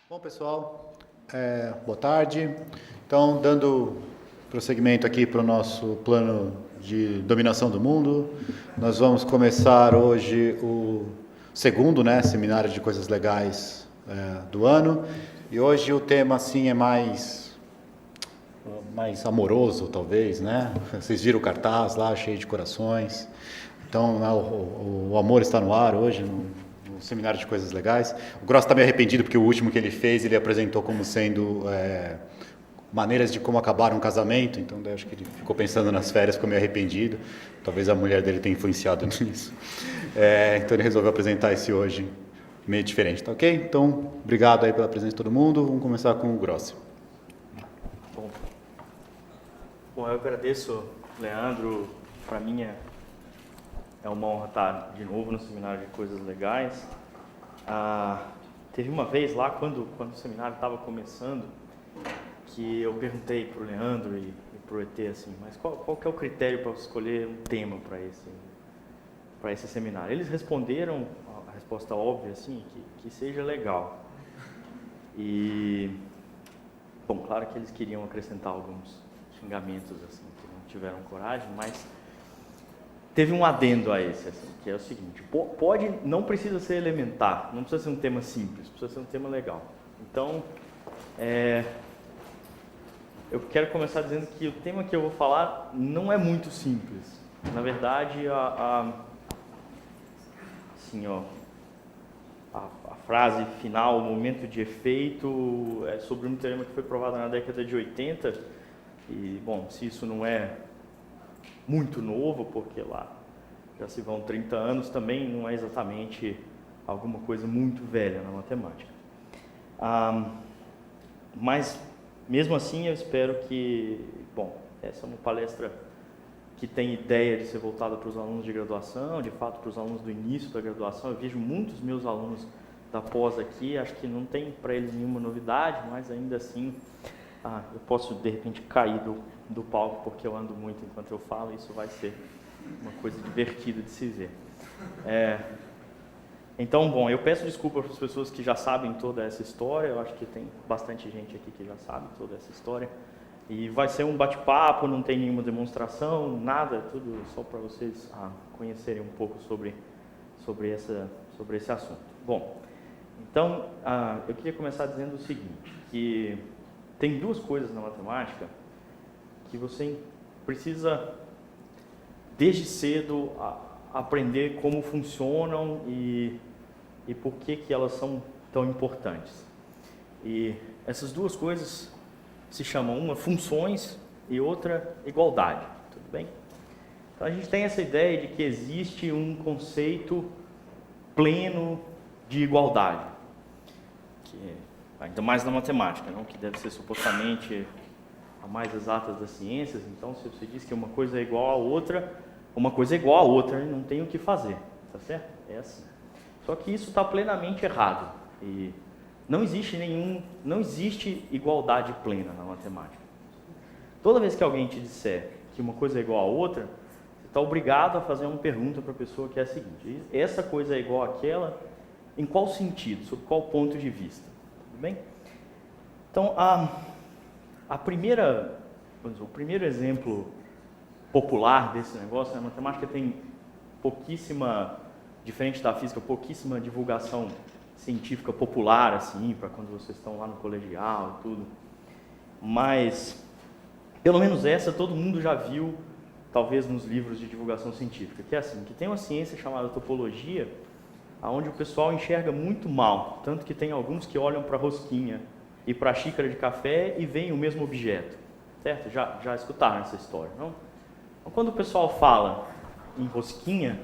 Bom, pessoal, boa tarde. Então, dando prosseguimento aqui para o nosso plano de dominação do mundo, nós vamos começar hoje o segundo, seminário de coisas legais do ano. E hoje o tema, assim, é mais amoroso, talvez, né? Vocês viram o cartaz lá, cheio de corações. Então, o amor está no ar hoje, no seminário de coisas legais. O Gross está meio arrependido porque o último que ele fez, ele apresentou como sendo maneiras de como acabar um casamento. Então, daí acho que ele ficou pensando nas férias, ficou meio arrependido. Talvez a mulher dele tenha influenciado nisso. Então, ele resolveu apresentar esse hoje meio diferente, tá ok? Então, obrigado aí pela presença de todo mundo. Vamos começar com o Gross. Bom, eu agradeço, Leandro. Para mim é uma honra estar de novo no seminário de coisas legais. Teve uma vez lá, quando o seminário estava começando, que eu perguntei para o Leandro e para o ET assim, mas qual que é o critério para escolher um tema para esse seminário? Eles responderam a resposta óbvia, assim, que seja legal. E, bom, claro que eles queriam acrescentar alguns xingamentos, assim, que não tiveram coragem, mas teve um adendo a esse, assim, que é o seguinte: não precisa ser elementar, não precisa ser um tema simples, precisa ser um tema legal. Então, eu quero começar dizendo que o tema que eu vou falar não é muito simples. Na verdade, a frase final, o momento de efeito, é sobre um tema que foi provado na década de 80, e, bom, se isso não é muito novo, porque lá já se vão 30 anos, também não é exatamente alguma coisa muito velha na matemática. Mas, mesmo assim, eu espero que, bom, essa é uma palestra que tem ideia de ser voltada para os alunos de graduação, de fato para os alunos do início da graduação. Eu vejo muitos meus alunos da pós aqui, acho que não tem para eles nenhuma novidade, mas ainda assim eu posso de repente cair do palco porque eu ando muito enquanto eu falo, e isso vai ser uma coisa divertida de se ver. Então, bom, eu peço desculpa para as pessoas que já sabem toda essa história. Eu acho que tem bastante gente aqui que já sabe toda essa história. E vai ser um bate-papo, não tem nenhuma demonstração, nada, tudo só para vocês conhecerem um pouco sobre esse assunto. Bom, então, eu queria começar dizendo o seguinte, que tem duas coisas na matemática que você precisa, desde cedo, aprender como funcionam e por que elas são tão importantes. E essas duas coisas se chamam, uma funções e outra igualdade, tudo bem? Então a gente tem essa ideia de que existe um conceito pleno de igualdade, que ainda mais na matemática, não? Que deve ser supostamente a mais exata das ciências. Então, se você diz que uma coisa é igual a outra, uma coisa é igual a outra, não tem o que fazer, tá certo? É assim. Só que isso está plenamente errado, e não existe igualdade plena na matemática. Toda vez que alguém te disser que uma coisa é igual a outra, você está obrigado a fazer uma pergunta para a pessoa, que é a seguinte: essa coisa é igual àquela em qual sentido, sob qual ponto de vista? Tudo bem? Então, o primeiro exemplo popular desse negócio, a matemática tem pouquíssima, diferente da física, pouquíssima divulgação científica popular, assim, para quando vocês estão lá no colegial e tudo. Mas, pelo menos essa todo mundo já viu, talvez nos livros de divulgação científica, que é assim, que tem uma ciência chamada topologia, onde o pessoal enxerga muito mal, tanto que tem alguns que olham para a rosquinha e para a xícara de café e veem o mesmo objeto, certo? Já escutaram essa história, não? Então, quando o pessoal fala em rosquinha,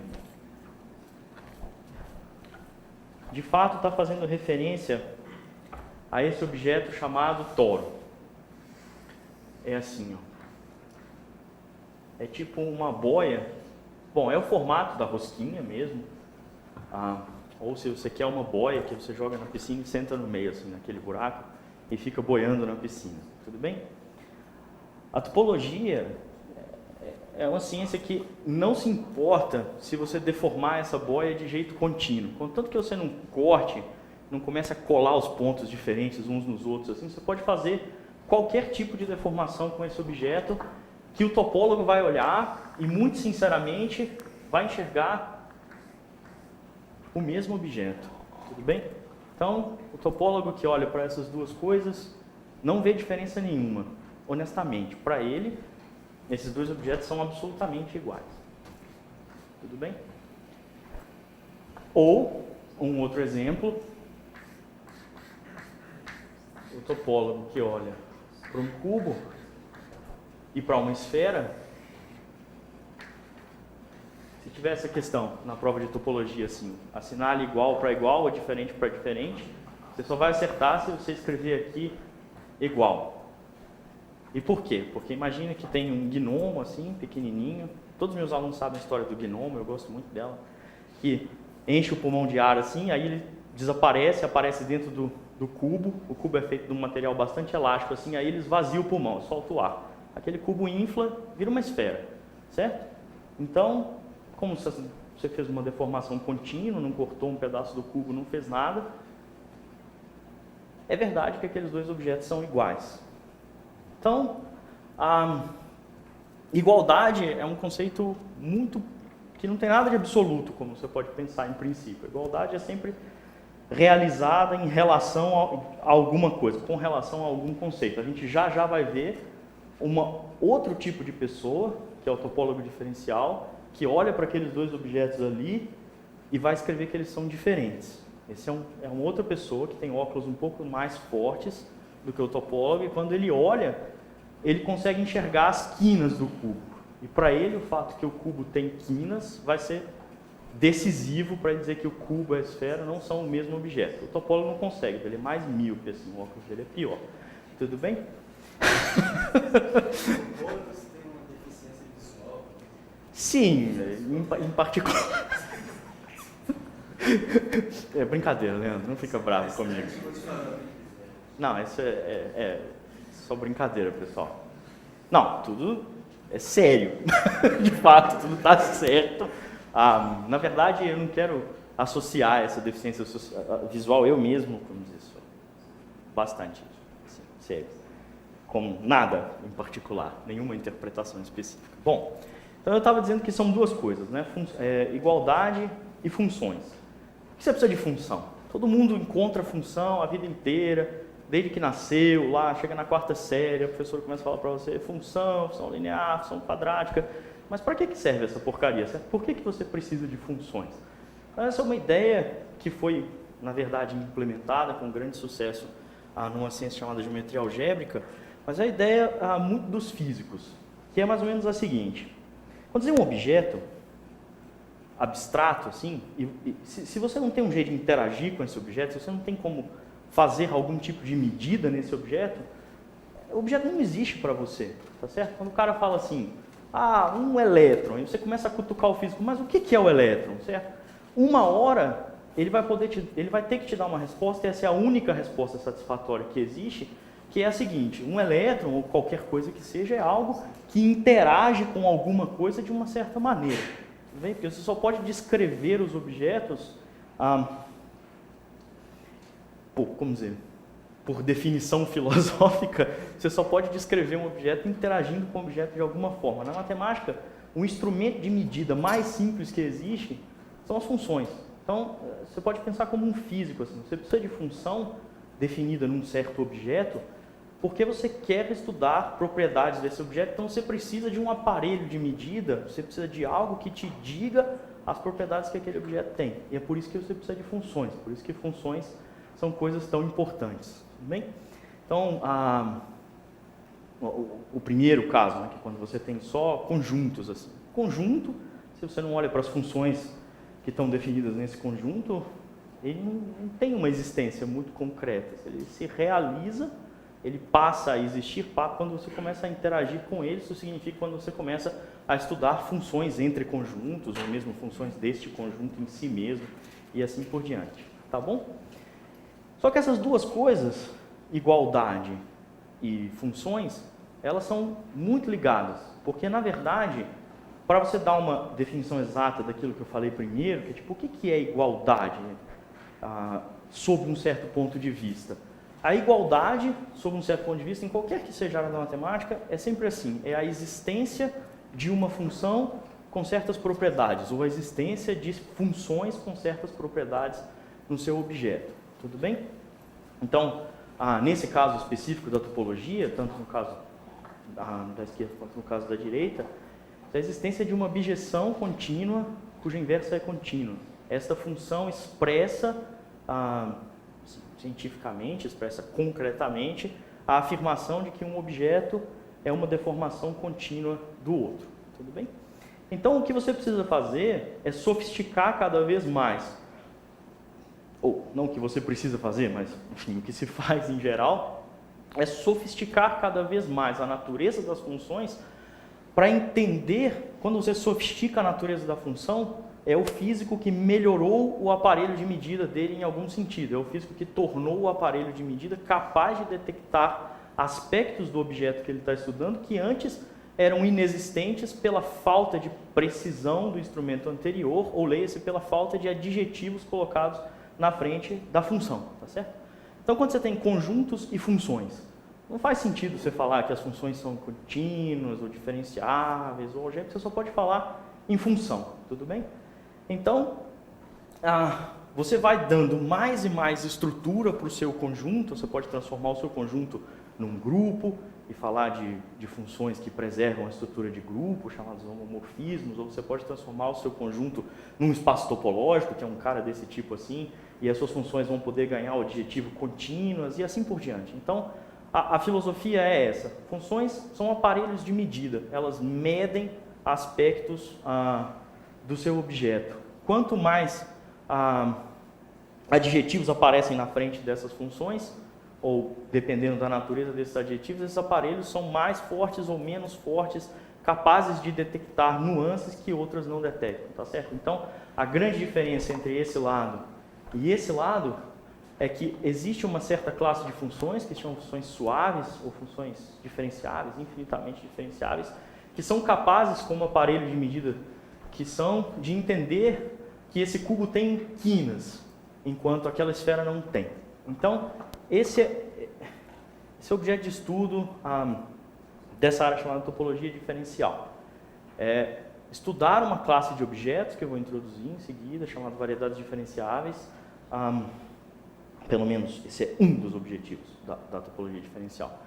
de fato está fazendo referência a esse objeto chamado toro. É assim, é tipo uma boia. Bom, é o formato da rosquinha mesmo. Ou se você quer uma boia que você joga na piscina e senta no meio, assim, naquele buraco, e fica boiando na piscina. Tudo bem? A topologia é uma ciência que não se importa se você deformar essa boia de jeito contínuo. Contanto que você não corte não comece a colar os pontos diferentes uns nos outros, assim, você pode fazer qualquer tipo de deformação com esse objeto que o topólogo vai olhar e, muito sinceramente, vai enxergar o mesmo objeto. Tudo bem? Então, o topólogo que olha para essas duas coisas não vê diferença nenhuma. Honestamente, para ele, esses dois objetos são absolutamente iguais. Tudo bem? Ou, um outro exemplo, o topólogo que olha para um cubo e para uma esfera, se tiver essa questão na prova de topologia, assim, assinale igual para igual ou diferente para diferente, você só vai acertar se você escrever aqui igual. E por quê? Porque imagina que tem um gnomo assim, pequenininho, todos os meus alunos sabem a história do gnomo, eu gosto muito dela, que enche o pulmão de ar assim, aí ele desaparece, aparece dentro do cubo, o cubo é feito de um material bastante elástico assim, aí ele esvazia o pulmão, solta o ar. Aquele cubo infla, vira uma esfera, certo? Então, como você fez uma deformação contínua, não cortou um pedaço do cubo, não fez nada, é verdade que aqueles dois objetos são iguais. Então, a igualdade é um conceito que não tem nada de absoluto, como você pode pensar em princípio. A igualdade é sempre realizada em relação a alguma coisa, com relação a algum conceito. A gente já vai ver outro tipo de pessoa, que é o topólogo diferencial, que olha para aqueles dois objetos ali e vai escrever que eles são diferentes. Esse é uma outra pessoa que tem óculos um pouco mais fortes do que o topólogo, e quando ele olha, ele consegue enxergar as quinas do cubo. E para ele, o fato que o cubo tem quinas vai ser decisivo para dizer que o cubo e a esfera não são o mesmo objeto. O topólogo não consegue, ele é mais míope, assim, o óculos dele é pior. Tudo bem? Todos têm uma deficiência visual? Sim, em particular. É brincadeira, Leandro, não fica bravo comigo. Não, isso é só brincadeira, pessoal. Não, tudo é sério. De fato, tudo está certo. Na verdade, eu não quero associar essa deficiência visual, eu mesmo, como dizer isso, bastante, assim, sério, com nada em particular, nenhuma interpretação específica. Bom, então eu estava dizendo que são duas coisas, né? Igualdade e funções. Por que você precisa de função? Todo mundo encontra função a vida inteira, desde que nasceu, lá, chega na quarta série, a professora começa a falar para você função linear, função quadrática. Mas para que serve essa porcaria? Certo? Por que você precisa de funções? Essa é uma ideia que foi, na verdade, implementada com grande sucesso numa ciência chamada geometria algébrica, mas é a ideia muito dos físicos, que é mais ou menos a seguinte. Quando você tem um objeto abstrato, assim, se você não tem um jeito de interagir com esse objeto, se você não tem como fazer algum tipo de medida nesse objeto, o objeto não existe para você, tá certo? Quando o cara fala assim, um elétron, e você começa a cutucar o físico, mas o que é o elétron, certo? Uma hora, ele vai ter que te dar uma resposta, e essa é a única resposta satisfatória que existe, que é a seguinte: um elétron, ou qualquer coisa que seja, é algo que interage com alguma coisa de uma certa maneira. Bem? Porque você só pode descrever os objetos por definição filosófica, você só pode descrever um objeto interagindo com o objeto de alguma forma. Na matemática, o instrumento de medida mais simples que existe são as funções. Então, você pode pensar como um físico, assim, você precisa de função definida num certo objeto, porque você quer estudar propriedades desse objeto, então você precisa de um aparelho de medida, você precisa de algo que te diga as propriedades que aquele objeto tem. E é por isso que você precisa de funções, por isso que funções são coisas tão importantes. Tudo bem? Então, o primeiro caso, né, que é quando você tem só conjuntos. Assim. Conjunto, se você não olha para as funções que estão definidas nesse conjunto, ele não tem uma existência muito concreta. Ele se realiza, ele passa a existir quando você começa a interagir com ele. Isso significa quando você começa a estudar funções entre conjuntos, ou mesmo funções deste conjunto em si mesmo, e assim por diante. Tá bom? Só que essas duas coisas, igualdade e funções, elas são muito ligadas, porque na verdade, para você dar uma definição exata daquilo que eu falei primeiro, que é tipo, o que é igualdade? sob um certo ponto de vista. A igualdade, sob um certo ponto de vista, em qualquer que seja a área da matemática, é sempre assim, é a existência de uma função com certas propriedades, ou a existência de funções com certas propriedades no seu objeto. Tudo bem? Então, nesse caso específico da topologia, tanto no caso da esquerda quanto no caso da direita, a existência de uma bijeção contínua cuja inversa é contínua. Esta função expressa cientificamente, expressa concretamente a afirmação de que um objeto é uma deformação contínua do outro. Tudo bem? Então, o que você precisa fazer é sofisticar cada vez mais. Ou, não o que você precisa fazer, mas, enfim, o que se faz em geral é sofisticar cada vez mais a natureza das funções para entender, quando você sofistica a natureza da função, é o físico que melhorou o aparelho de medida dele em algum sentido. É o físico que tornou o aparelho de medida capaz de detectar aspectos do objeto que ele está estudando que antes eram inexistentes pela falta de precisão do instrumento anterior, ou leia-se pela falta de adjetivos colocados na frente da função, tá certo? Então, quando você tem conjuntos e funções, não faz sentido você falar que as funções são contínuas, ou diferenciáveis, ou algébricas, você só pode falar em função, tudo bem? Então, você vai dando mais e mais estrutura para o seu conjunto, você pode transformar o seu conjunto num grupo e falar de funções que preservam a estrutura de grupo, chamados homomorfismos, ou você pode transformar o seu conjunto num espaço topológico, que é um cara desse tipo assim, e as suas funções vão poder ganhar o adjetivo contínuas e assim por diante. Então, a filosofia é essa. Funções são aparelhos de medida, elas medem aspectos do seu objeto. Quanto mais adjetivos aparecem na frente dessas funções, ou dependendo da natureza desses adjetivos, esses aparelhos são mais fortes ou menos fortes, capazes de detectar nuances que outras não detectam, tá certo? Então, a grande diferença entre esse lado e esse lado é que existe uma certa classe de funções, que chamam funções suaves, ou funções diferenciáveis, infinitamente diferenciáveis, que são capazes, como aparelho de medida que são, de entender que esse cubo tem quinas, enquanto aquela esfera não tem. Então, esse é objeto de estudo dessa área chamada topologia diferencial. É estudar uma classe de objetos, que eu vou introduzir em seguida, chamada variedades diferenciáveis. Pelo menos esse é um dos objetivos da topologia diferencial.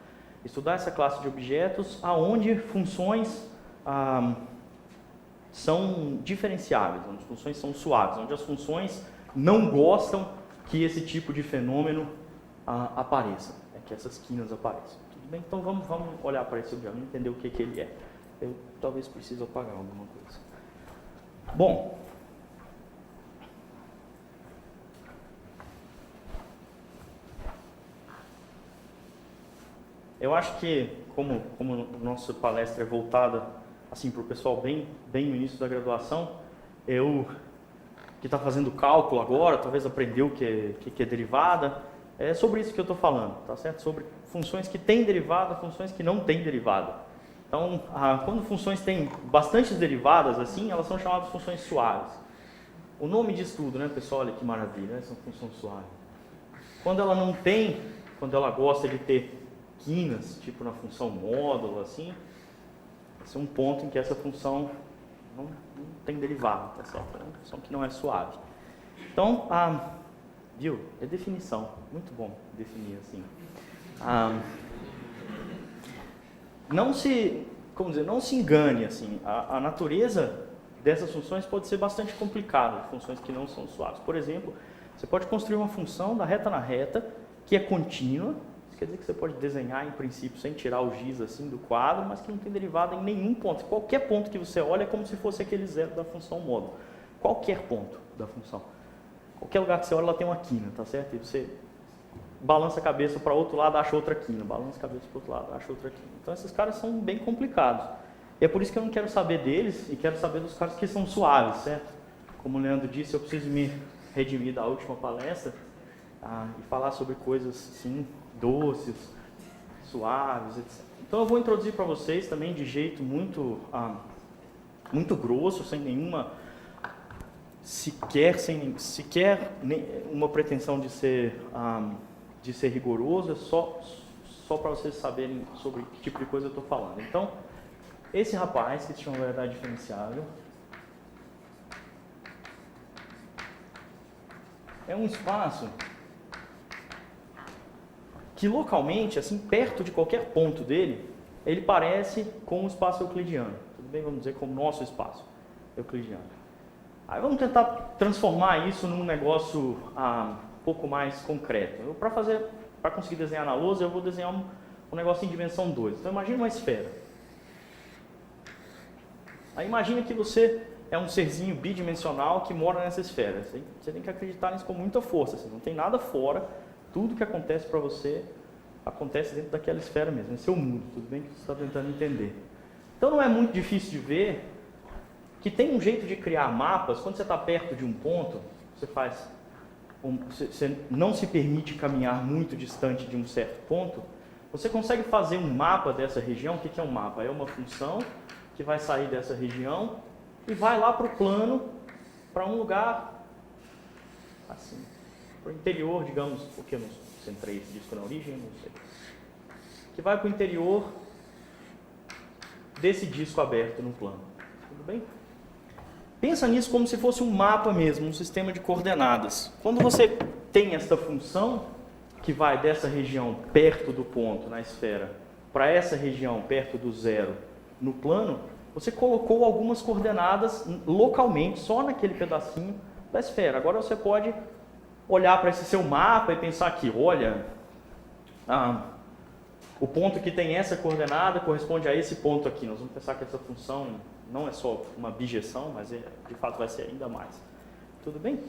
Estudar essa classe de objetos aonde funções são diferenciáveis, onde as funções são suaves, onde as funções não gostam que esse tipo de fenômeno apareça, que essas quinas apareçam. Tudo bem? Então vamos olhar para esse objeto, entender o que ele é. Eu talvez precise apagar alguma coisa. Bom, eu acho que, como a nossa palestra é voltada assim, para o pessoal bem no início da graduação, que está fazendo cálculo agora, talvez aprendeu o que é derivada, é sobre isso que eu estou falando, tá certo? Sobre funções que têm derivada, funções que não têm derivada. Então, quando funções têm bastantes derivadas, assim, elas são chamadas de funções suaves. O nome de estudo, né, pessoal? Olha que maravilha, né? São funções suaves. Quando ela não tem, quando ela gosta de ter quinas, tipo na função módulo, assim, esse é um ponto em que essa função não tem derivada, tá certo? É uma função que não é suave. Então, viu? É definição. Muito bom definir assim. Não se engane, assim. A natureza dessas funções pode ser bastante complicada, funções que não são suaves. Por exemplo, você pode construir uma função da reta na reta que é contínua. Isso quer dizer que você pode desenhar, em princípio, sem tirar o giz assim do quadro, mas que não tem derivada em nenhum ponto. Qualquer ponto que você olha é como se fosse aquele zero da função módulo. Qualquer ponto da função. Qualquer lugar que você olha, ela tem uma quina, tá certo? E você balança a cabeça para o outro lado, acha outra quina. Balança a cabeça para o outro lado, acha outra quina. Então, esses caras são bem complicados. E é por isso que eu não quero saber deles e quero saber dos caras que são suaves, certo? Como o Leandro disse, eu preciso me redimir da última palestra e falar sobre coisas, sim, doces, suaves, etc. Então, eu vou introduzir para vocês também de jeito muito grosso, sem nenhuma sequer uma pretensão de ser rigoroso, é só para vocês saberem sobre que tipo de coisa eu estou falando. Então, esse rapaz que se chama variedade diferenciável é um espaço que localmente, assim, perto de qualquer ponto dele, ele parece com um espaço euclidiano. Tudo bem? Vamos dizer como nosso espaço euclidiano. Aí vamos tentar transformar isso num negócio um pouco mais concreto. Para conseguir desenhar na lousa, eu vou desenhar um negócio em dimensão 2. Então imagine uma esfera. Aí imagina que você é um serzinho bidimensional que mora nessa esfera. Você tem que acreditar nisso com muita força. Assim, não tem nada fora. Tudo que acontece para você acontece dentro daquela esfera mesmo. Esse é o mundo. Tudo bem que você está tentando entender. Então não é muito difícil de ver que tem um jeito de criar mapas. Quando você está perto de um ponto, você não se permite caminhar muito distante de um certo ponto, você consegue fazer um mapa dessa região. O que é um mapa? É uma função que vai sair dessa região e vai lá para o plano, para um lugar assim, para o interior, digamos, porque eu não centrei esse disco na origem, não sei. Que vai para o interior desse disco aberto no plano. Tudo bem? Pensa nisso como se fosse um mapa mesmo, um sistema de coordenadas. Quando você tem esta função, que vai dessa região perto do ponto na esfera, para essa região perto do zero no plano, você colocou algumas coordenadas localmente, só naquele pedacinho da esfera. Agora você pode olhar para esse seu mapa e pensar aqui, olha, o ponto que tem essa coordenada corresponde a esse ponto aqui. Nós vamos pensar que essa função não é só uma bijeção, mas de fato vai ser ainda mais. Tudo bem?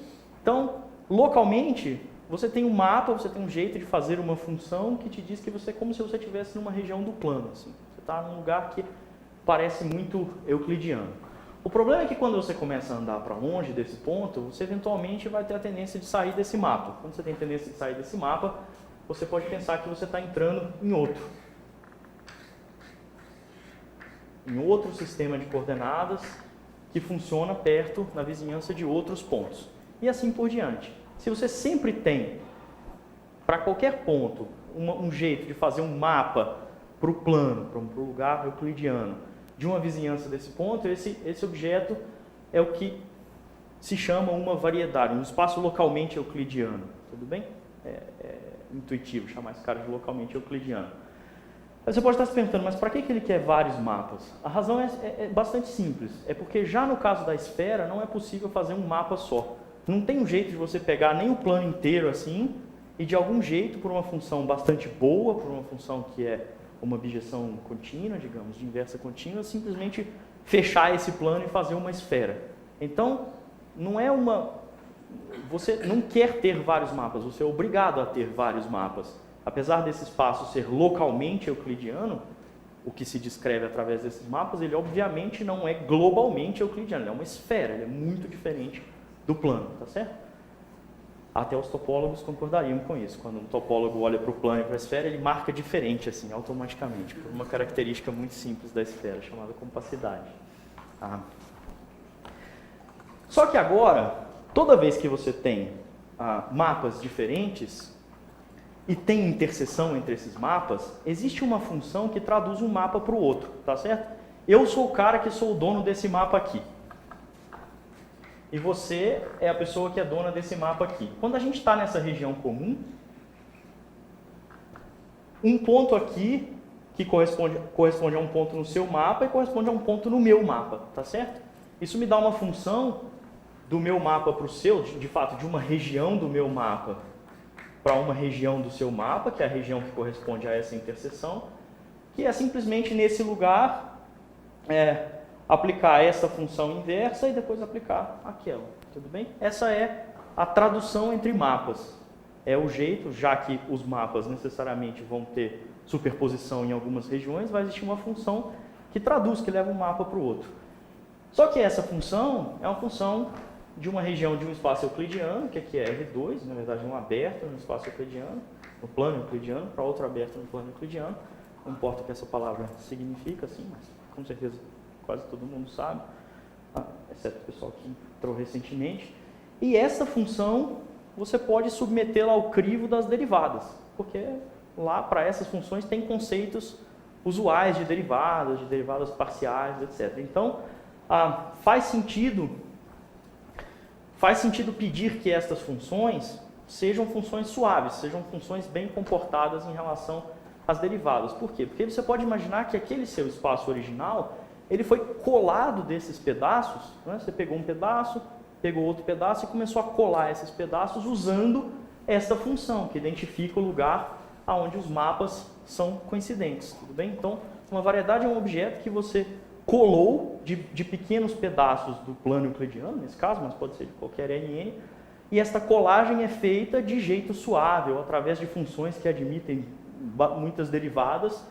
Então, localmente, você tem um mapa, você tem um jeito de fazer uma função que te diz que você é como se você estivesse numa região do plano. Assim. Você está num lugar que parece muito euclidiano. O problema é que quando você começa a andar para longe desse ponto, você eventualmente vai ter a tendência de sair desse mapa. Quando você tem a tendência de sair desse mapa, você pode pensar que você está entrando em outro sistema de coordenadas que funciona perto, na vizinhança de outros pontos. E assim por diante. Se você sempre tem, para qualquer ponto, um jeito de fazer um mapa para o plano, para o lugar euclidiano, de uma vizinhança desse ponto, esse objeto é o que se chama uma variedade, um espaço localmente euclidiano. Tudo bem? É intuitivo chamar esse cara de localmente euclidiano. Aí você pode estar se perguntando, mas para que ele quer vários mapas? A razão é bastante simples. É porque já no caso da esfera não é possível fazer um mapa só. Não tem um jeito de você pegar nem o plano inteiro assim e de algum jeito, por uma função bastante boa, por uma função que é uma bijeção contínua, digamos, de inversa contínua, simplesmente fechar esse plano e fazer uma esfera. Então, você não quer ter vários mapas, você é obrigado a ter vários mapas. Apesar desse espaço ser localmente euclidiano, o que se descreve através desses mapas, ele obviamente não é globalmente euclidiano, ele é uma esfera, ele é muito diferente do plano, tá certo? Até os topólogos concordariam com isso. Quando um topólogo olha para o plano e para a esfera, ele marca diferente, assim, automaticamente, por uma característica muito simples da esfera, chamada compacidade. Só que agora, toda vez que você tem mapas diferentes e tem interseção entre esses mapas, existe uma função que traduz um mapa para o outro, tá certo? Eu sou o cara que sou o dono desse mapa aqui. E você é a pessoa que é dona desse mapa aqui. Quando a gente está nessa região comum, um ponto aqui que corresponde a um ponto no seu mapa e corresponde a um ponto no meu mapa, tá certo? Isso me dá uma função do meu mapa para o seu, de fato, de uma região do meu mapa para uma região do seu mapa, que é a região que corresponde a essa interseção, que é simplesmente nesse lugar aplicar essa função inversa e depois aplicar aquela, tudo bem? Essa é a tradução entre mapas. É o jeito, já que os mapas necessariamente vão ter superposição em algumas regiões, vai existir uma função que traduz, que leva um mapa para o outro. Só que essa função é uma função de uma região de um espaço euclidiano, que aqui é R2, na verdade um aberto no espaço euclidiano, no plano euclidiano, para outro aberto no plano euclidiano. Não importa o que essa palavra significa, assim, mas com certeza quase todo mundo sabe. exceto o pessoal que entrou recentemente. E essa função você pode submetê-la ao crivo das derivadas, porque lá para essas funções tem conceitos usuais de derivadas parciais, etc. Então, faz sentido pedir que estas funções sejam funções suaves, sejam funções bem comportadas em relação às derivadas. Por quê? Porque você pode imaginar que aquele seu espaço original, ele foi colado desses pedaços, né? Você pegou um pedaço, pegou outro pedaço e começou a colar esses pedaços usando esta função, que identifica o lugar onde os mapas são coincidentes, tudo bem? Então, uma variedade é um objeto que você colou de pequenos pedaços do plano euclidiano, nesse caso, mas pode ser de qualquer NN, e esta colagem é feita de jeito suave, ou através de funções que admitem muitas derivadas,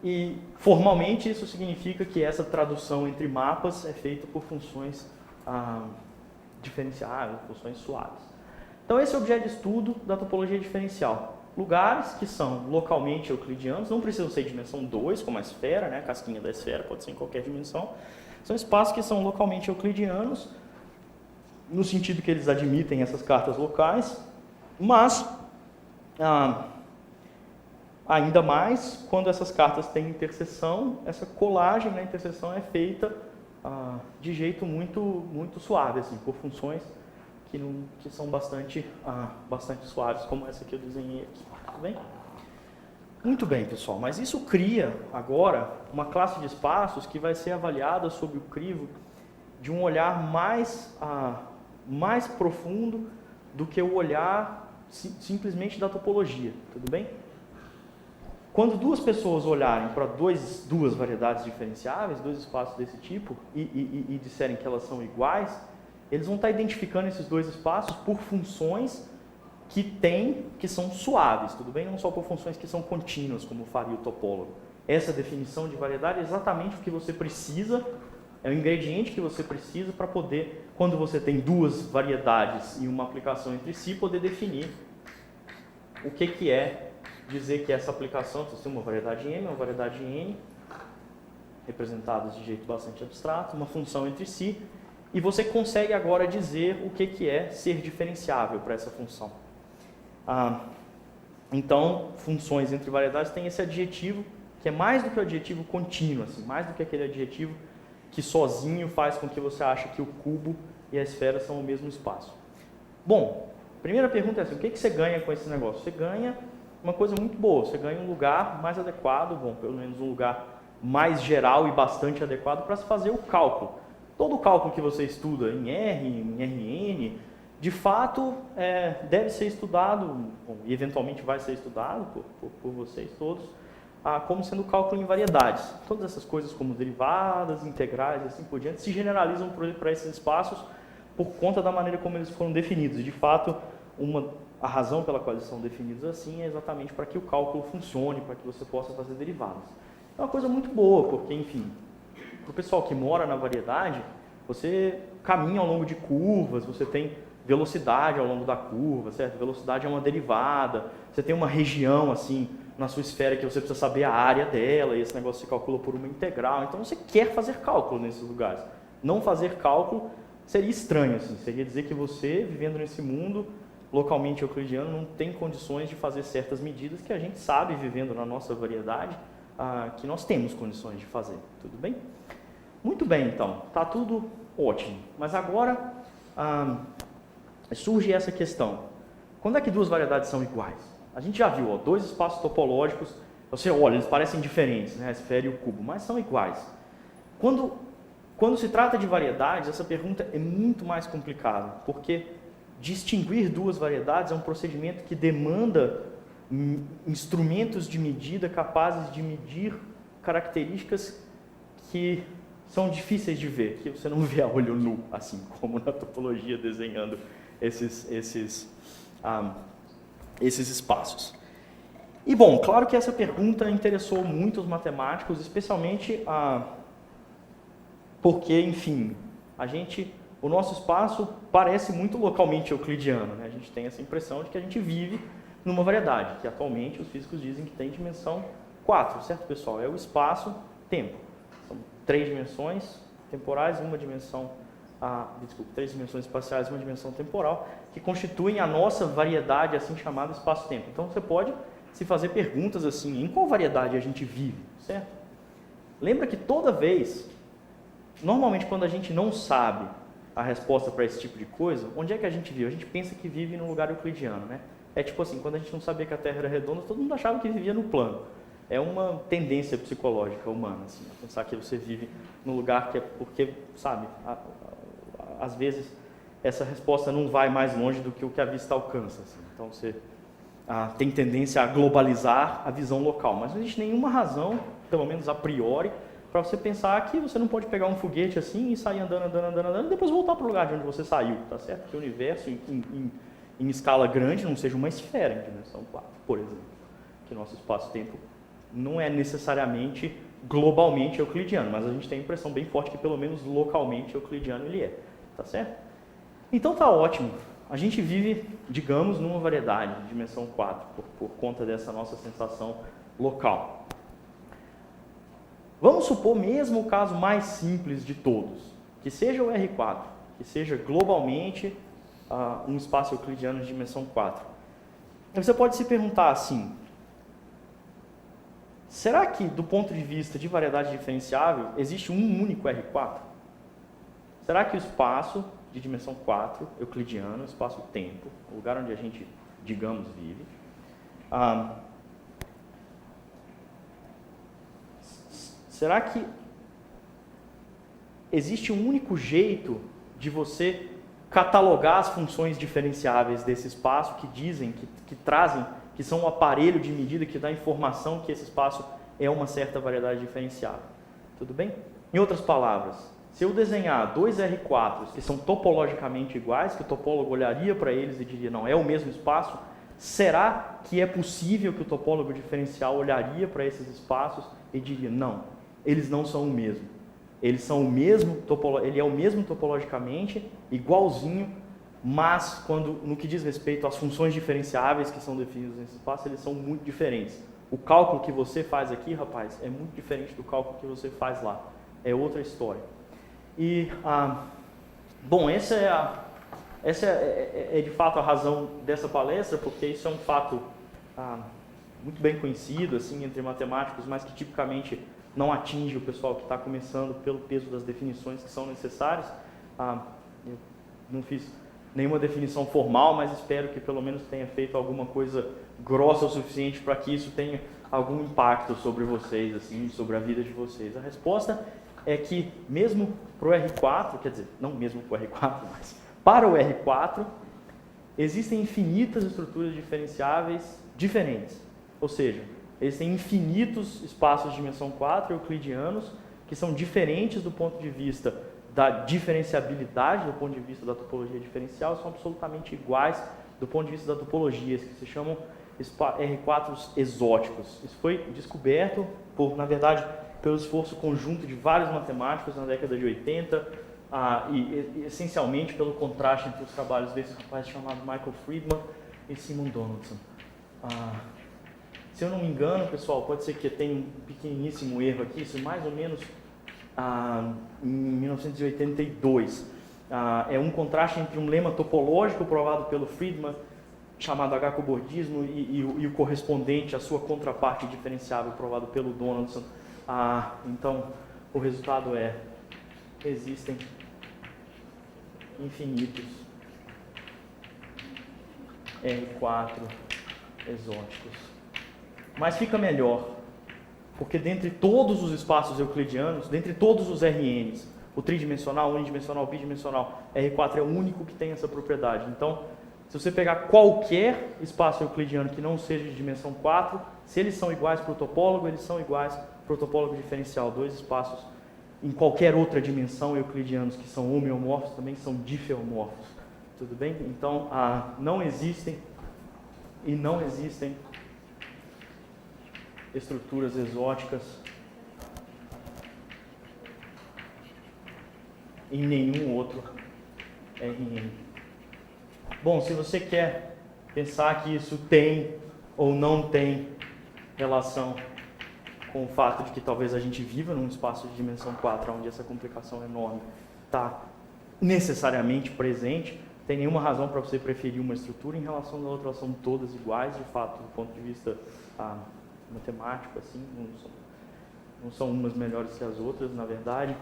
e formalmente isso significa que essa tradução entre mapas é feita por funções diferenciáveis, funções suaves. Então esse é o objeto de estudo da topologia diferencial. Lugares que são localmente euclidianos, não precisam ser de dimensão 2, como a esfera, né? A casquinha da esfera pode ser em qualquer dimensão. São espaços que são localmente euclidianos, no sentido que eles admitem essas cartas locais, mas ainda mais quando essas cartas têm interseção, essa colagem na interseção é feita de jeito muito suave, assim, por funções que são bastante suaves, como essa que eu desenhei aqui. Tudo bem? Muito bem, pessoal, mas isso cria agora uma classe de espaços que vai ser avaliada sob o crivo de um olhar mais profundo do que o olhar simplesmente da topologia, tudo bem? Quando duas pessoas olharem para duas variedades diferenciáveis, dois espaços desse tipo, e disserem que elas são iguais, eles vão estar identificando esses dois espaços por funções que são suaves, tudo bem? Não só por funções que são contínuas, como faria o topólogo. Essa definição de variedade é exatamente o que você precisa, é o ingrediente que você precisa para poder, quando você tem duas variedades e uma aplicação entre si, poder definir o que é dizer que essa aplicação, você tem uma variedade M, uma variedade N, representadas de jeito bastante abstrato, uma função entre si, e você consegue agora dizer o que é ser diferenciável para essa função. Então, funções entre variedades têm esse adjetivo, que é mais do que o adjetivo contínuo, assim, mais do que aquele adjetivo que sozinho faz com que você ache que o cubo e a esfera são o mesmo espaço. Bom, primeira pergunta é assim, o que você ganha com esse negócio? Você ganha uma coisa muito boa, você ganha um lugar mais adequado, bom, pelo menos um lugar mais geral e bastante adequado para se fazer o cálculo. Todo o cálculo que você estuda em R, em RN, de fato deve ser estudado, bom, e eventualmente vai ser estudado por vocês todos, como sendo cálculo em variedades. Todas essas coisas como derivadas, integrais e assim por diante se generalizam para esses espaços por conta da maneira como eles foram definidos. E de fato, a razão pela qual eles são definidos assim é exatamente para que o cálculo funcione, para que você possa fazer derivadas. É uma coisa muito boa, porque, enfim, para o pessoal que mora na variedade, você caminha ao longo de curvas, você tem velocidade ao longo da curva, certo? Velocidade é uma derivada, você tem uma região, assim, na sua esfera que você precisa saber a área dela, e esse negócio se calcula por uma integral, então você quer fazer cálculo nesses lugares. Não fazer cálculo seria estranho, assim, seria dizer que você, vivendo nesse mundo localmente euclidiano, não tem condições de fazer certas medidas que a gente sabe, vivendo na nossa variedade, que nós temos condições de fazer, tudo bem? Muito bem, então, está tudo ótimo, mas agora surge essa questão, quando é que duas variedades são iguais? A gente já viu, dois espaços topológicos, você olha, eles parecem diferentes, né, a esfera e o cubo, mas são iguais. Quando se trata de variedades, essa pergunta é muito mais complicada, porque distinguir duas variedades é um procedimento que demanda instrumentos de medida capazes de medir características que são difíceis de ver, que você não vê a olho nu, assim como na topologia desenhando esses espaços. E bom, claro que essa pergunta interessou muito os matemáticos, especialmente porque, enfim, o nosso espaço parece muito localmente euclidiano, né? A gente tem essa impressão de que a gente vive numa variedade, que atualmente os físicos dizem que tem dimensão 4, certo, pessoal? É o espaço-tempo. São 3 dimensões temporais, uma dimensão três dimensões espaciais e uma dimensão temporal, que constituem a nossa variedade, assim chamada espaço-tempo. Então você pode se fazer perguntas assim, em qual variedade a gente vive, certo? Lembra que toda vez, normalmente quando a gente não sabe a resposta para esse tipo de coisa, onde é que a gente vive? A gente pensa que vive num lugar euclidiano, né? É tipo assim, quando a gente não sabia que a Terra era redonda, todo mundo achava que vivia no plano. É uma tendência psicológica humana, assim, a pensar que você vive num lugar que é porque, sabe, às vezes essa resposta não vai mais longe do que o que a vista alcança. Assim. Então você tem tendência a globalizar a visão local, mas não existe nenhuma razão, pelo menos a priori, para você pensar que você não pode pegar um foguete assim e sair andando, e depois voltar para o lugar de onde você saiu, tá certo? Que o universo em escala grande não seja uma esfera em dimensão 4, por exemplo. Que nosso espaço-tempo não é necessariamente globalmente euclidiano, mas a gente tem a impressão bem forte que pelo menos localmente euclidiano ele é, tá certo? Então tá ótimo. A gente vive, digamos, numa variedade de dimensão 4, por conta dessa nossa sensação local. Vamos supor mesmo o caso mais simples de todos, que seja o R4, que seja globalmente um espaço euclidiano de dimensão 4. E você pode se perguntar assim, será que do ponto de vista de variedade diferenciável existe um único R4? Será que o espaço de dimensão 4, euclidiano, espaço-tempo, o lugar onde a gente, digamos, vive, será que existe um único jeito de você catalogar as funções diferenciáveis desse espaço que dizem, que trazem, que são um aparelho de medida que dá informação que esse espaço é uma certa variedade diferenciável? Tudo bem? Em outras palavras, se eu desenhar dois R4s que são topologicamente iguais, que o topólogo olharia para eles e diria, não, é o mesmo espaço, será que é possível que o topólogo diferencial olharia para esses espaços e diria, não, eles não são o mesmo. Eles são o mesmo, ele é o mesmo topologicamente, igualzinho, mas no que diz respeito às funções diferenciáveis que são definidas nesse espaço, eles são muito diferentes. O cálculo que você faz aqui, rapaz, é muito diferente do cálculo que você faz lá. É outra história. E, bom, essa é de fato a razão dessa palestra, porque isso é um fato muito bem conhecido assim, entre matemáticos, mas que tipicamente não atinge o pessoal que está começando pelo peso das definições que são necessárias. Eu não fiz nenhuma definição formal, mas espero que pelo menos tenha feito alguma coisa grossa o suficiente para que isso tenha algum impacto sobre vocês, assim, sobre a vida de vocês. A resposta é que mesmo para o R4, quer dizer, não mesmo para o R4, mas para o R4, existem infinitas estruturas diferenciáveis diferentes. Ou seja, existem infinitos espaços de dimensão 4 euclidianos que são diferentes do ponto de vista da diferenciabilidade, do ponto de vista da topologia diferencial, são absolutamente iguais do ponto de vista da topologia, que se chamam R4s exóticos. Isso foi descoberto, na verdade, pelo esforço conjunto de vários matemáticos na década de 80 e essencialmente pelo contraste entre os trabalhos desses rapazes chamados Michael Friedman e Simon Donaldson. Se eu não me engano, pessoal, pode ser que tenha um pequeníssimo erro aqui, isso mais ou menos em 1982. É um contraste entre um lema topológico provado pelo Friedman, chamado H-cobordismo, e o correspondente à sua contraparte diferenciável provado pelo Donaldson. Então, o resultado é: existem infinitos R4 exóticos. Mas fica melhor, porque dentre todos os espaços euclidianos, dentre todos os RNs, o tridimensional, unidimensional, bidimensional, R4 é o único que tem essa propriedade. Então, se você pegar qualquer espaço euclidiano que não seja de dimensão 4, se eles são iguais para o topólogo, eles são iguais para o topólogo diferencial. Dois espaços em qualquer outra dimensão euclidianos que são homeomorfos também são difeomorfos. Tudo bem? Então, não existem estruturas exóticas em nenhum outro RN. Bom, se você quer pensar que isso tem ou não tem relação com o fato de que talvez a gente viva num espaço de dimensão 4, onde essa complicação enorme está necessariamente presente, tem nenhuma razão para você preferir uma estrutura em relação à outra, elas são todas iguais, de fato, do ponto de vista matemático, assim, não são umas melhores que as outras, na verdade.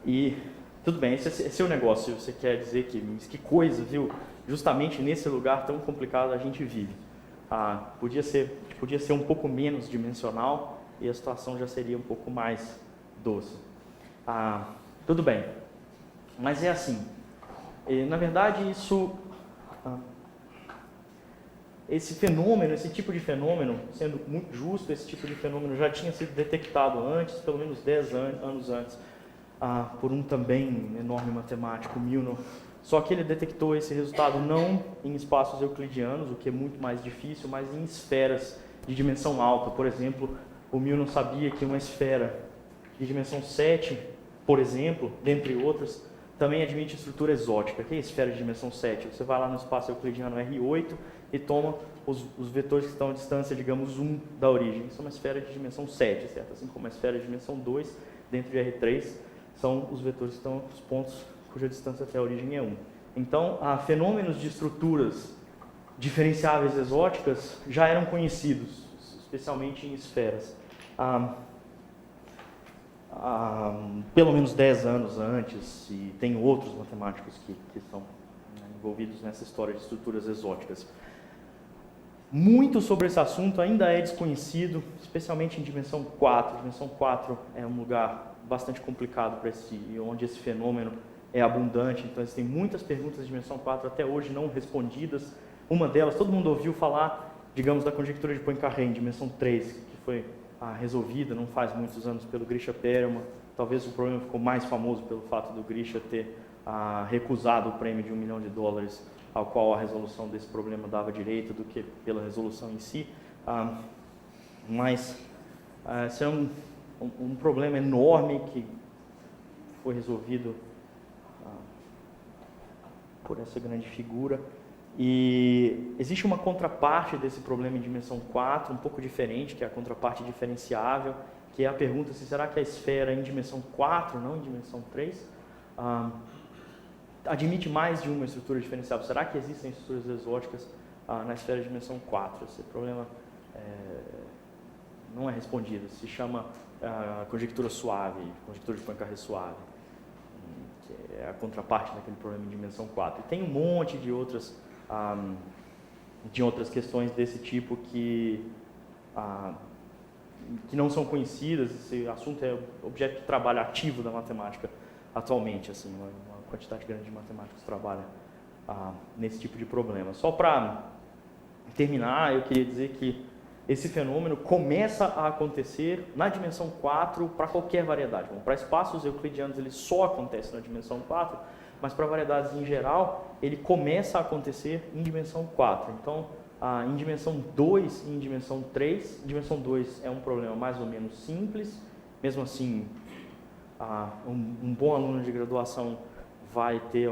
E tudo bem, esse é o negócio, você quer dizer que coisa, viu? Justamente nesse lugar tão complicado a gente vive. Podia ser um pouco menos dimensional e a situação já seria um pouco mais doce. Tudo bem, mas é assim. Na verdade, esse fenômeno, esse tipo de fenômeno, sendo muito justo, esse tipo de fenômeno já tinha sido detectado antes, pelo menos 10 anos antes, por um também enorme matemático, Milnor. Só que ele detectou esse resultado não em espaços euclidianos, o que é muito mais difícil, mas em esferas de dimensão alta. Por exemplo, o Milnor sabia que uma esfera de dimensão 7, por exemplo, dentre outras, também admite estrutura exótica. Que é a esfera de dimensão 7? Você vai lá no espaço euclidiano R8 e toma os vetores que estão à distância, digamos, 1 da origem. Isso é uma esfera de dimensão 7, certo? Assim como a esfera de dimensão 2, dentro de R3, são os vetores que estão, os pontos cuja distância até a origem é 1. Então, fenômenos de estruturas diferenciáveis exóticas já eram conhecidos, especialmente em esferas. Pelo menos 10 anos antes, e tem outros matemáticos que estão envolvidos nessa história de estruturas exóticas. Muito sobre esse assunto ainda é desconhecido, especialmente em dimensão 4. Dimensão 4 é um lugar bastante complicado para onde esse fenômeno é abundante, então existem muitas perguntas de dimensão 4 até hoje não respondidas. Uma delas, todo mundo ouviu falar, digamos, da conjectura de Poincaré em dimensão 3, que foi resolvida não faz muitos anos pelo Grisha Perelman. Talvez o problema ficou mais famoso pelo fato do Grisha ter recusado o prêmio de $1 milhão ao qual a resolução desse problema dava direito, do que pela resolução em si. Mas esse é um problema enorme que foi resolvido por essa grande figura. E existe uma contraparte desse problema em dimensão 4, um pouco diferente, que é a contraparte diferenciável, que é a pergunta se será que a esfera em dimensão 4, não em dimensão 3, admite mais de uma estrutura diferenciável. Será que existem estruturas exóticas na esfera de dimensão 4? Esse problema não é respondido, se chama conjectura suave, conjectura de Poincaré suave, que é a contraparte daquele problema em dimensão 4. E tem um monte de outras questões desse tipo que não são conhecidas. Esse assunto é objeto de trabalho ativo da matemática atualmente, assim, uma quantidade grande de matemáticos trabalha nesse tipo de problema. Só para terminar, eu queria dizer que esse fenômeno começa a acontecer na dimensão 4 para qualquer variedade. Bom, para espaços euclidianos ele só acontece na dimensão 4, mas para variedades em geral ele começa a acontecer em dimensão 4. Então, em dimensão 2 e em dimensão 3, dimensão 2 é um problema mais ou menos simples. Mesmo assim, um bom aluno de graduação vai ter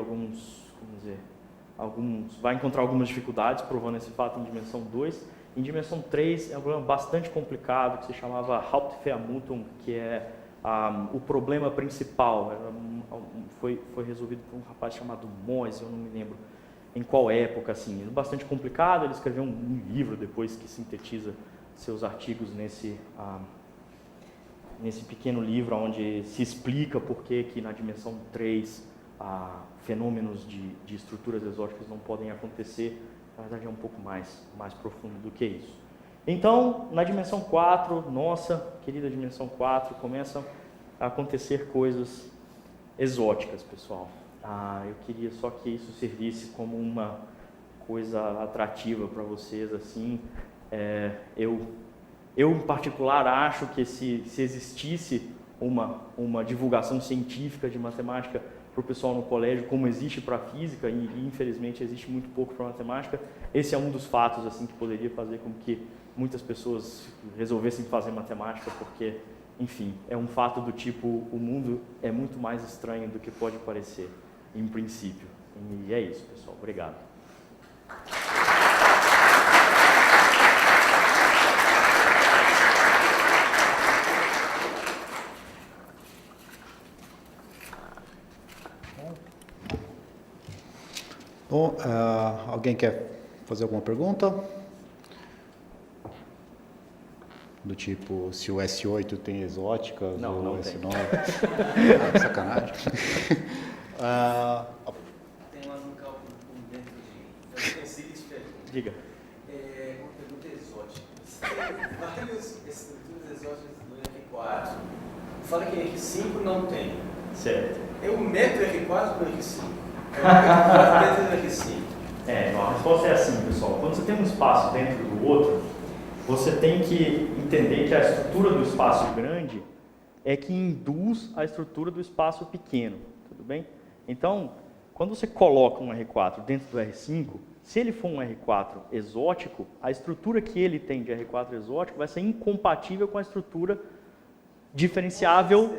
vai encontrar algumas dificuldades provando esse fato em dimensão 2. Em dimensão 3 é um problema bastante complicado, que se chamava Hauptvermutung, que é o problema principal. Foi resolvido por um rapaz chamado Moise, eu não me lembro em qual época, assim. É bastante complicado, ele escreveu um livro depois que sintetiza seus artigos nesse pequeno livro, onde se explica por que na dimensão 3 fenômenos de estruturas exóticas não podem acontecer. Na verdade é um pouco mais profundo do que isso. Então, na dimensão 4, nossa querida dimensão 4, começam a acontecer coisas exóticas, pessoal. Eu queria só que isso servisse como uma coisa atrativa para vocês, assim. Eu em particular acho que se existisse uma divulgação científica de matemática para o pessoal no colégio, como existe para a física, e infelizmente existe muito pouco para a matemática, esse é um dos fatos assim que poderia fazer com que muitas pessoas resolvessem fazer matemática, porque, enfim, é um fato do tipo, o mundo é muito mais estranho do que pode parecer, em princípio. E é isso, pessoal. Obrigado. Bom, alguém quer fazer alguma pergunta? Do tipo, se o S8 tem exóticas Não, ou não o tem. S9? Sacanagem. Tem lá no cálculo dentro de. Eu consigo diferente. Diga. Uma pergunta exótica. Você tem várias estruturas exóticas no R4. Fala que R5 não tem. Certo. Eu meto R4 no R5. Eu meto R4 dentro do R5. Então, a resposta é assim, pessoal. Quando você tem um espaço dentro do outro, você tem que entender que a estrutura do espaço grande é que induz a estrutura do espaço pequeno, tudo bem? Então, quando você coloca um R4 dentro do R5, se ele for um R4 exótico, a estrutura que ele tem de R4 exótico vai ser incompatível com a estrutura diferenciável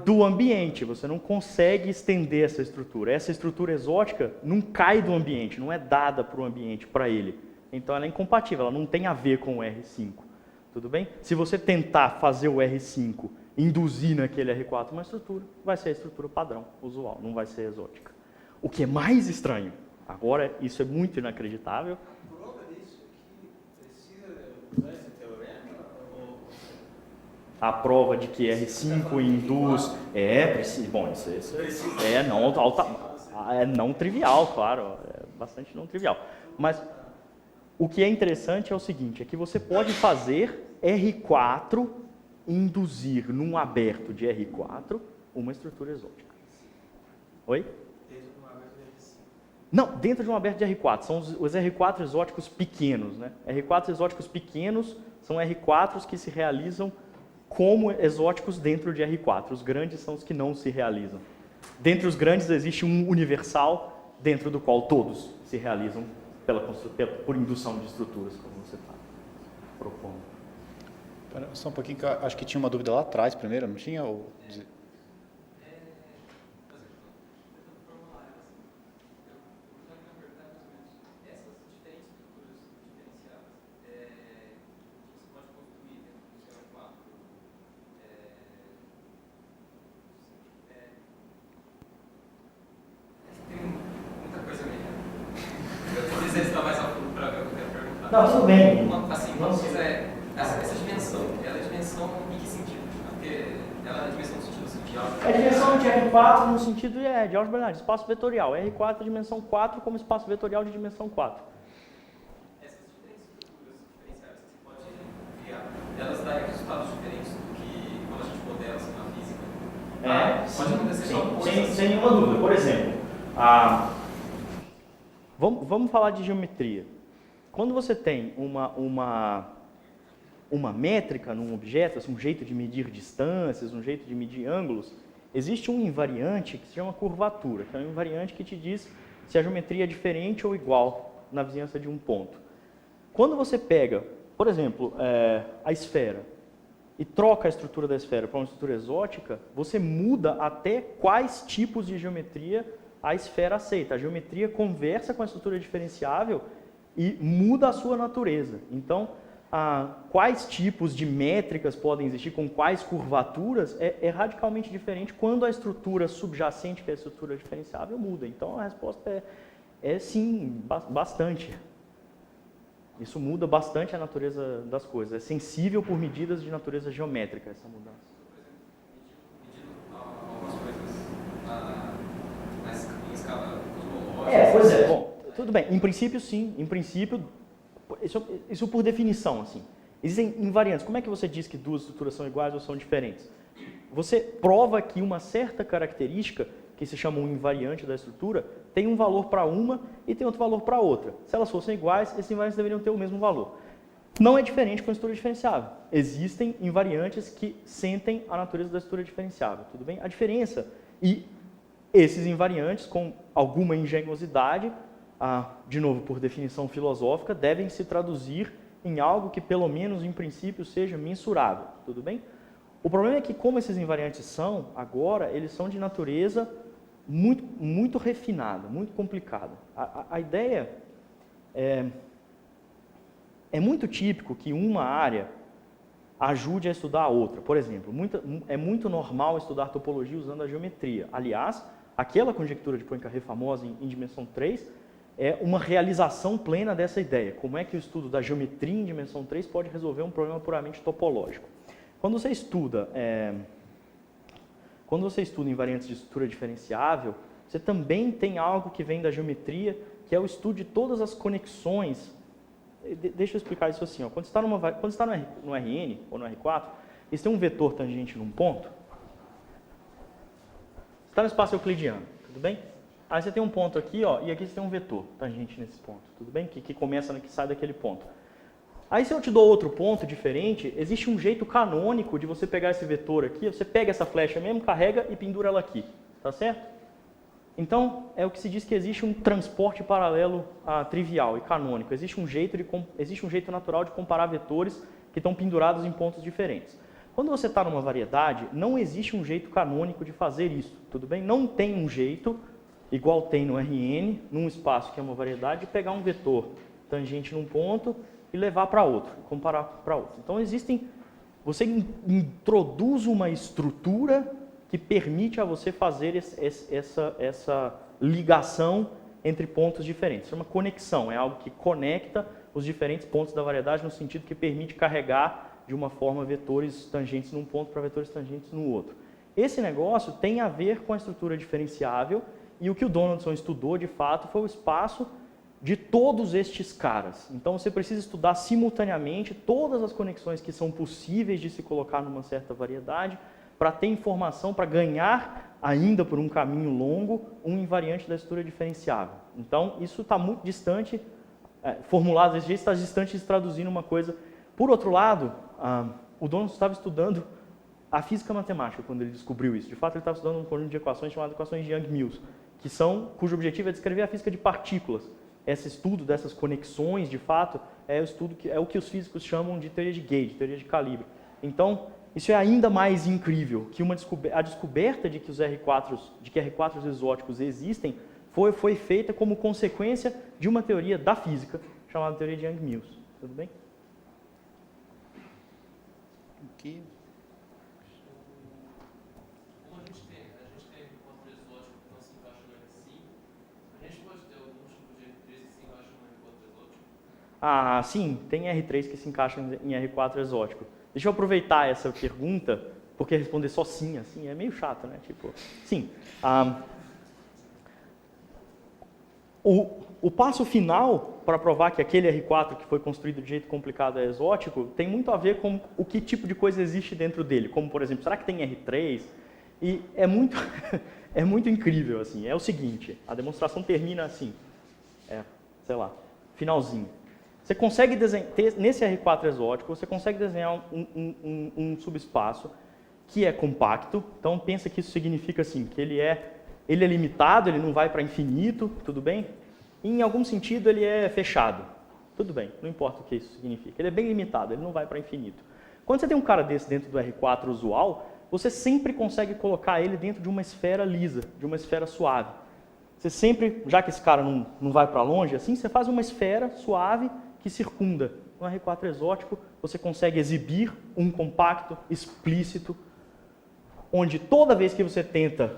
do ambiente. Você não consegue estender essa estrutura. Essa estrutura exótica não cai do ambiente, não é dada para o ambiente, para ele. Então ela é incompatível, ela não tem a ver com o R5. Tudo bem? Se você tentar fazer o R5 induzir naquele R4 uma estrutura, vai ser a estrutura padrão, usual, não vai ser exótica. O que é mais estranho, agora isso é muito inacreditável. A prova disso aqui precisa usar esse teorema? Ou... A prova de que R5 induz precisa. Bom, isso é não trivial, claro, é bastante não trivial. Mas o que é interessante é o seguinte, é que você pode fazer R4 induzir num aberto de R4 uma estrutura exótica. Oi? Dentro de uma aberta de R5. Não, dentro de um aberto de R4, são os R4 exóticos pequenos, né? R4 exóticos pequenos são R4s que se realizam como exóticos dentro de R4. Os grandes são os que não se realizam. Dentre os grandes existe um universal dentro do qual todos se realizam por indução de estruturas, como você está propondo. Pera, só um pouquinho, que eu acho que tinha uma dúvida lá atrás primeiro, não tinha? Não, tudo bem. Assim, vamos dizer, essa dimensão, ela é dimensão em que sentido? Porque ela é dimensão no sentido assim, de álgebra. É dimensão de R4 no sentido de álgebra, de espaço vetorial. R4 é dimensão 4 como espaço vetorial de dimensão 4. Essas diferentes estruturas diferenciais que você pode criar, elas dão resultados diferentes do que quando a gente modela assim, na física? Pode acontecer só coisas. Sem nenhuma dúvida. Por exemplo, vamos falar de geometria. Quando você tem uma métrica num objeto, assim, um jeito de medir distâncias, um jeito de medir ângulos, existe um invariante que se chama curvatura, que é um invariante que te diz se a geometria é diferente ou igual na vizinhança de um ponto. Quando você pega, por exemplo, a esfera e troca a estrutura da esfera para uma estrutura exótica, você muda até quais tipos de geometria a esfera aceita. A geometria conversa com a estrutura diferenciável e muda a sua natureza. Então, quais tipos de métricas podem existir, com quais curvaturas, é radicalmente diferente quando a estrutura subjacente, que é a estrutura diferenciável, muda. Então, a resposta é sim, bastante. Isso muda bastante a natureza das coisas. É sensível por medidas de natureza geométrica, essa mudança. Medindo algumas coisas em escala cosmológica. Pois é. Bom, tudo bem. Em princípio, sim. Em princípio, isso por definição, assim. Existem invariantes. Como é que você diz que duas estruturas são iguais ou são diferentes? Você prova que uma certa característica, que se chama um invariante da estrutura, tem um valor para uma e tem outro valor para outra. Se elas fossem iguais, esses invariantes deveriam ter o mesmo valor. Não é diferente com a estrutura diferenciável. Existem invariantes que sentem a natureza da estrutura diferenciável, tudo bem? A diferença, e esses invariantes, com alguma engenhosidade, de novo, por definição filosófica, devem se traduzir em algo que, pelo menos em princípio, seja mensurável, tudo bem? O problema é que, como esses invariantes são, agora, eles são de natureza muito, muito refinada, muito complicada. A ideia é muito típico que uma área ajude a estudar a outra. Por exemplo, é muito normal estudar topologia usando a geometria. Aliás, aquela conjectura de Poincaré famosa em dimensão 3 é uma realização plena dessa ideia. Como é que o estudo da geometria em dimensão 3 pode resolver um problema puramente topológico? Quando você estuda invariantes de estrutura diferenciável, você também tem algo que vem da geometria, que é o estudo de todas as conexões. Deixa eu explicar isso assim. Ó. Quando você está no Rn ou no R4, você tem um vetor tangente num ponto. Você está no espaço euclidiano, tudo bem? Aí você tem um ponto aqui, ó, e aqui você tem um vetor tangente nesse ponto, tudo bem? Que sai daquele ponto. Aí se eu te dou outro ponto diferente, existe um jeito canônico de você pegar esse vetor aqui, você pega essa flecha mesmo, carrega e pendura ela aqui, tá certo? Então, é o que se diz que existe um transporte paralelo trivial e canônico. Existe um jeito natural de comparar vetores que estão pendurados em pontos diferentes. Quando você está numa variedade, não existe um jeito canônico de fazer isso, tudo bem? Não tem um jeito, igual tem no Rn, num espaço que é uma variedade, de pegar um vetor tangente num ponto e levar para outro, comparar para outro. Então, você introduz uma estrutura que permite a você fazer essa ligação entre pontos diferentes. É uma conexão, é algo que conecta os diferentes pontos da variedade no sentido que permite carregar de uma forma vetores tangentes num ponto para vetores tangentes no outro. Esse negócio tem a ver com a estrutura diferenciável e o que o Donaldson estudou, de fato, foi o espaço de todos estes caras. Então, você precisa estudar simultaneamente todas as conexões que são possíveis de se colocar numa certa variedade para ter informação, para ganhar, ainda por um caminho longo, um invariante da estrutura diferenciável. Então, isso está muito distante, formulado desse jeito, está distante de traduzir uma coisa. Por outro lado, o Donaldson estava estudando a física matemática quando ele descobriu isso. De fato, ele estava estudando um conjunto de equações chamadas equações de Young-Mills, cujo objetivo é descrever a física de partículas. Esse estudo dessas conexões, de fato, é o que os físicos chamam de teoria de gauge, teoria de calibre. Então, isso é ainda mais incrível que a descoberta de que R4s exóticos existem foi feita como consequência de uma teoria da física chamada teoria de Young-Mills. Tudo bem? Aqui. Como a gente tem R4 exótico que não se encaixa no R5, a gente pode ter algum tipo de R3 que se encaixa no R4 exótico? Sim, tem R3 que se encaixa em R4 exótico. Deixa eu aproveitar essa pergunta, porque responder só sim, assim, é meio chato, né? Tipo, sim. O passo final para provar que aquele R4 que foi construído de jeito complicado é exótico tem muito a ver com o que tipo de coisa existe dentro dele. Como, por exemplo, será que tem R3? E é muito, é muito incrível, assim. É o seguinte, a demonstração termina assim, finalzinho. Você consegue desenhar, nesse R4 exótico, você consegue desenhar um subespaço que é compacto. Então, pensa que isso significa assim, que ele é limitado, ele não vai para infinito, tudo bem? E, em algum sentido, ele é fechado. Tudo bem, não importa o que isso significa. Ele é bem limitado, ele não vai para infinito. Quando você tem um cara desse dentro do R4 usual, você sempre consegue colocar ele dentro de uma esfera lisa, de uma esfera suave. Você sempre, já que esse cara não vai para longe, assim, você faz uma esfera suave que circunda. No R4 exótico, você consegue exibir um compacto explícito, onde toda vez que você tenta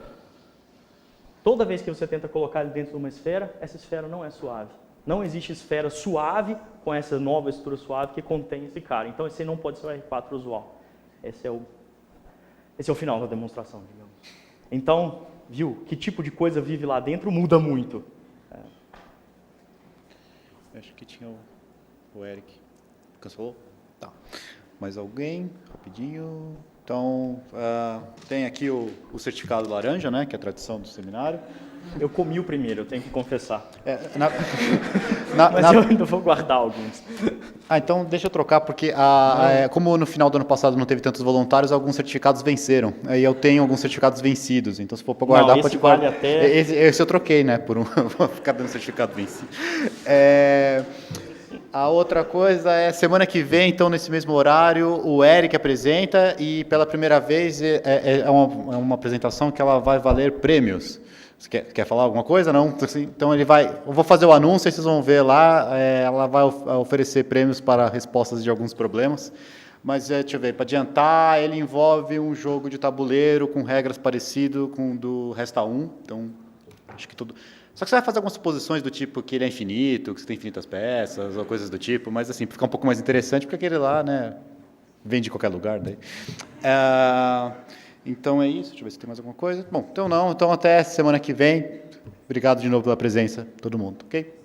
colocar ele dentro de uma esfera, essa esfera não é suave. Não existe esfera suave com essa nova estrutura suave que contém esse cara. Então, esse não pode ser o R4 usual. Esse é o final da demonstração, digamos. Então, viu? Que tipo de coisa vive lá dentro muda muito. Acho que tinha o Eric. Cancelou? Tá. Mais alguém? Rapidinho. Então, tem aqui o certificado laranja, né, que é a tradição do seminário. Eu comi o primeiro, eu tenho que confessar. Mas eu ainda vou guardar alguns. Então deixa eu trocar, porque como no final do ano passado não teve tantos voluntários, alguns certificados venceram. Aí eu tenho alguns certificados vencidos, então se for para guardar... Não, esse vale até... Esse eu troquei, né, vou ficar dando certificado vencido. A outra coisa é, semana que vem, então, nesse mesmo horário, o Eric apresenta e, pela primeira vez, é uma apresentação que ela vai valer prêmios. Você quer falar alguma coisa? Não? Então, eu vou fazer o anúncio, aí vocês vão ver lá, ela vai oferecer prêmios para respostas de alguns problemas. Mas, deixa eu ver, para adiantar, ele envolve um jogo de tabuleiro com regras parecidas com o do Resta 1. Então, acho que tudo... Só que você vai fazer algumas suposições do tipo que ele é infinito, que você tem infinitas peças, ou coisas do tipo, mas assim, fica um pouco mais interessante, porque aquele lá, né, vem de qualquer lugar daí. Então é isso, deixa eu ver se tem mais alguma coisa. Bom, então não, então até semana que vem. Obrigado de novo pela presença, todo mundo, ok?